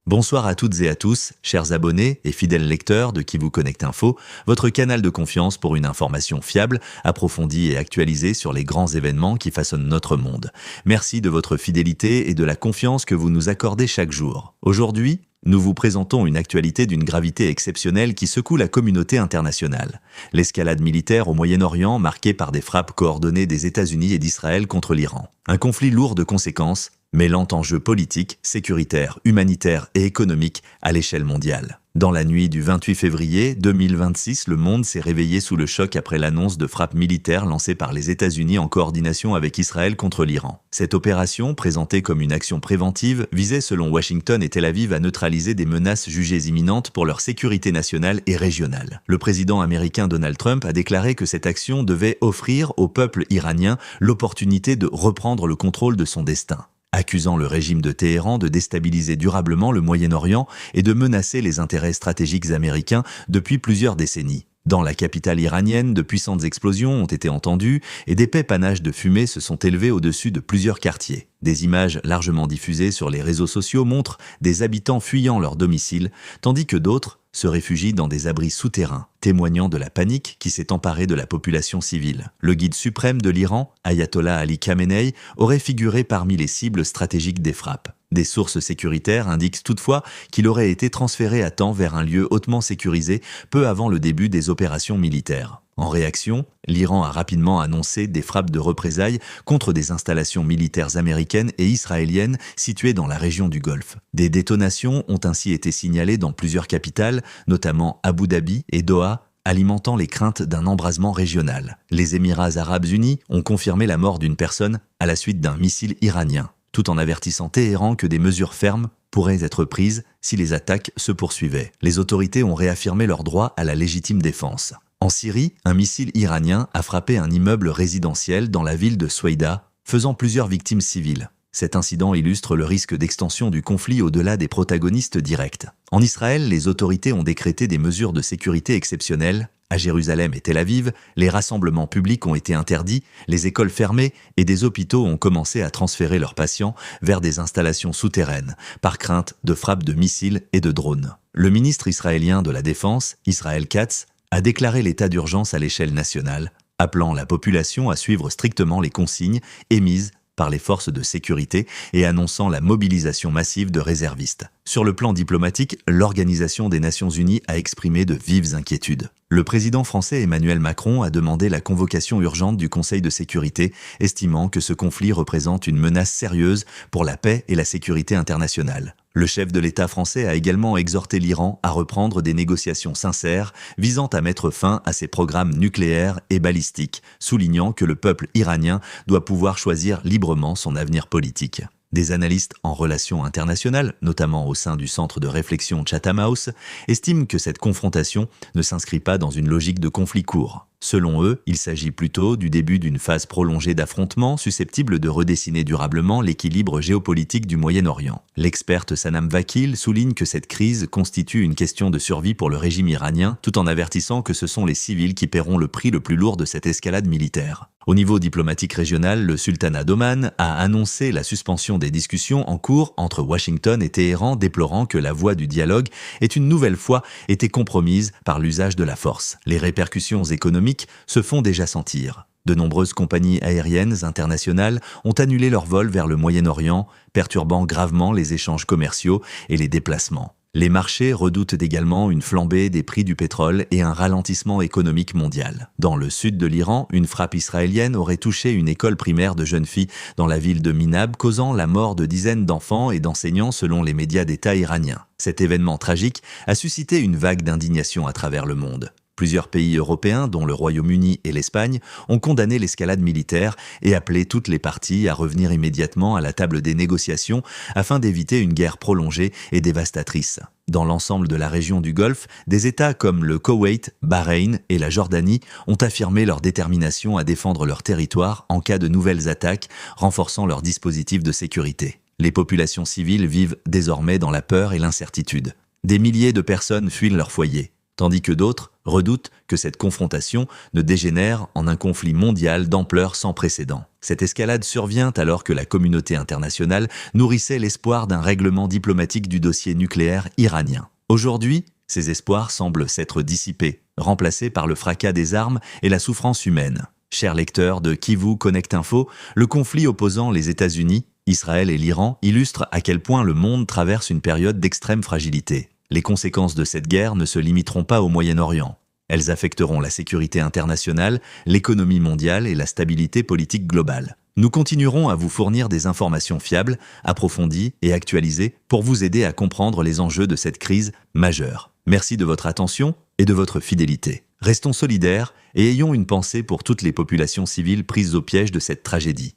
Bonsoir à toutes et à tous, chers abonnés et fidèles lecteurs de Qui vous connecte info, votre canal de confiance pour une information fiable, approfondie et actualisée sur les grands événements qui façonnent notre monde. Merci de votre fidélité et de la confiance que vous nous accordez chaque jour. Aujourd'hui, nous vous présentons une actualité d'une gravité exceptionnelle qui secoue la communauté internationale. L'escalade militaire au Moyen-Orient marquée par des frappes coordonnées des États-Unis et d'Israël contre l'Iran. Un conflit lourd de conséquences, mêlant enjeux politiques, sécuritaires, humanitaires et économiques à l'échelle mondiale. Dans la nuit du 28 février 2026, le monde s'est réveillé sous le choc après l'annonce de frappes militaires lancées par les États-Unis en coordination avec Israël contre l'Iran. Cette opération, présentée comme une action préventive, visait selon Washington et Tel Aviv à neutraliser des menaces jugées imminentes pour leur sécurité nationale et régionale. Le président américain Donald Trump a déclaré que cette action devait offrir au peuple iranien l'opportunité de reprendre le contrôle de son destin, accusant le régime de Téhéran de déstabiliser durablement le Moyen-Orient et de menacer les intérêts stratégiques américains depuis plusieurs décennies. Dans la capitale iranienne, de puissantes explosions ont été entendues et d'épais panaches de fumée se sont élevés au-dessus de plusieurs quartiers. Des images largement diffusées sur les réseaux sociaux montrent des habitants fuyant leur domicile, tandis que d'autres se réfugient dans des abris souterrains, témoignant de la panique qui s'est emparée de la population civile. Le guide suprême de l'Iran, Ayatollah Ali Khamenei, aurait figuré parmi les cibles stratégiques des frappes. Des sources sécuritaires indiquent toutefois qu'il aurait été transféré à temps vers un lieu hautement sécurisé peu avant le début des opérations militaires. En réaction, l'Iran a rapidement annoncé des frappes de représailles contre des installations militaires américaines et israéliennes situées dans la région du Golfe. Des détonations ont ainsi été signalées dans plusieurs capitales, notamment Abu Dhabi et Doha, alimentant les craintes d'un embrasement régional. Les Émirats arabes unis ont confirmé la mort d'une personne à la suite d'un missile iranien, tout en avertissant Téhéran que des mesures fermes pourraient être prises si les attaques se poursuivaient. Les autorités ont réaffirmé leur droit à la légitime défense. En Syrie, un missile iranien a frappé un immeuble résidentiel dans la ville de Soueïda, faisant plusieurs victimes civiles. Cet incident illustre le risque d'extension du conflit au-delà des protagonistes directs. En Israël, les autorités ont décrété des mesures de sécurité exceptionnelles. À Jérusalem et Tel Aviv, les rassemblements publics ont été interdits, les écoles fermées et des hôpitaux ont commencé à transférer leurs patients vers des installations souterraines, par crainte de frappes de missiles et de drones. Le ministre israélien de la Défense, Israel Katz, a déclaré l'état d'urgence à l'échelle nationale, appelant la population à suivre strictement les consignes émises par les forces de sécurité et annonçant la mobilisation massive de réservistes. Sur le plan diplomatique, l'Organisation des Nations Unies a exprimé de vives inquiétudes. Le président français Emmanuel Macron a demandé la convocation urgente du Conseil de sécurité, estimant que ce conflit représente une menace sérieuse pour la paix et la sécurité internationale. Le chef de l'État français a également exhorté l'Iran à reprendre des négociations sincères visant à mettre fin à ses programmes nucléaires et balistiques, soulignant que le peuple iranien doit pouvoir choisir librement son avenir politique. Des analystes en relations internationales, notamment au sein du centre de réflexion Chatham House, estiment que cette confrontation ne s'inscrit pas dans une logique de conflit court. Selon eux, il s'agit plutôt du début d'une phase prolongée d'affrontements susceptible de redessiner durablement l'équilibre géopolitique du Moyen-Orient. L'experte Sanam Vakil souligne que cette crise constitue une question de survie pour le régime iranien, tout en avertissant que ce sont les civils qui paieront le prix le plus lourd de cette escalade militaire. Au niveau diplomatique régional, le sultanat d'Oman a annoncé la suspension des discussions en cours entre Washington et Téhéran, déplorant que la voie du dialogue ait une nouvelle fois été compromise par l'usage de la force. Les répercussions économiques se font déjà sentir. De nombreuses compagnies aériennes internationales ont annulé leurs vols vers le Moyen-Orient, perturbant gravement les échanges commerciaux et les déplacements. Les marchés redoutent également une flambée des prix du pétrole et un ralentissement économique mondial. Dans le sud de l'Iran, une frappe israélienne aurait touché une école primaire de jeunes filles dans la ville de Minab, causant la mort de dizaines d'enfants et d'enseignants selon les médias d'État iraniens. Cet événement tragique a suscité une vague d'indignation à travers le monde. Plusieurs pays européens, dont le Royaume-Uni et l'Espagne, ont condamné l'escalade militaire et appelé toutes les parties à revenir immédiatement à la table des négociations afin d'éviter une guerre prolongée et dévastatrice. Dans l'ensemble de la région du Golfe, des États comme le Koweït, Bahreïn et la Jordanie ont affirmé leur détermination à défendre leur territoire en cas de nouvelles attaques, renforçant leurs dispositifs de sécurité. Les populations civiles vivent désormais dans la peur et l'incertitude. Des milliers de personnes fuient leur foyer, tandis que d'autres redoutent que cette confrontation ne dégénère en un conflit mondial d'ampleur sans précédent. Cette escalade survient alors que la communauté internationale nourrissait l'espoir d'un règlement diplomatique du dossier nucléaire iranien. Aujourd'hui, ces espoirs semblent s'être dissipés, remplacés par le fracas des armes et la souffrance humaine. Chers lecteurs de Kivu Connect Info, le conflit opposant les États-Unis, Israël et l'Iran illustre à quel point le monde traverse une période d'extrême fragilité. Les conséquences de cette guerre ne se limiteront pas au Moyen-Orient. Elles affecteront la sécurité internationale, l'économie mondiale et la stabilité politique globale. Nous continuerons à vous fournir des informations fiables, approfondies et actualisées pour vous aider à comprendre les enjeux de cette crise majeure. Merci de votre attention et de votre fidélité. Restons solidaires et ayons une pensée pour toutes les populations civiles prises au piège de cette tragédie.